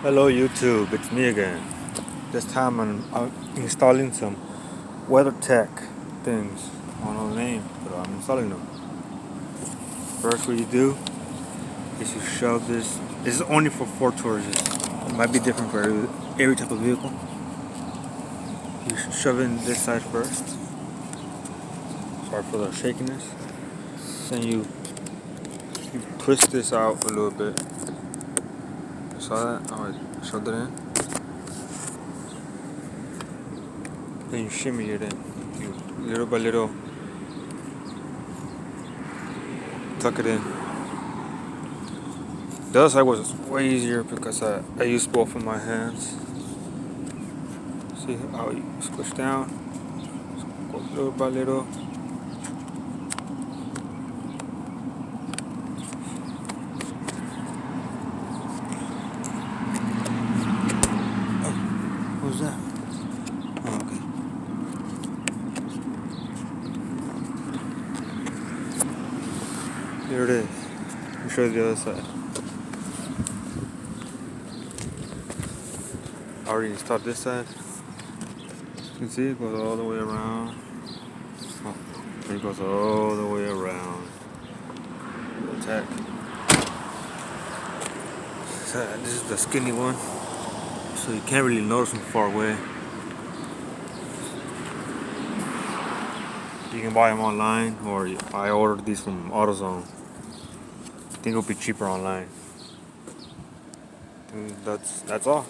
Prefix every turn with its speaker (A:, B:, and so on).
A: Hello YouTube, it's me again. This time I'm installing some WeatherTech things. I don't know the name, but I'm installing them. First what you do is you shove this. This is only for Ford Taurus. It might be different for every type of vehicle. You shove it in this side first. Sorry for the shakiness. Then you twist this out a little bit. Saw that? Oh, I shoved it in. Then you shimmy it in. You little by little tuck it in. The other side was way easier because I used both of my hands. See how you squish down, go little by little. Oh, what was that? Oh, okay. There it is. Let me show you the other side. I already installed this side. You can see it goes all the way around. Oh, it goes all the way around. WeatherTech. This is the skinny one, so you can't really notice from far away. You can buy them online, or I ordered these from AutoZone. I think it'll be cheaper online. And that's all.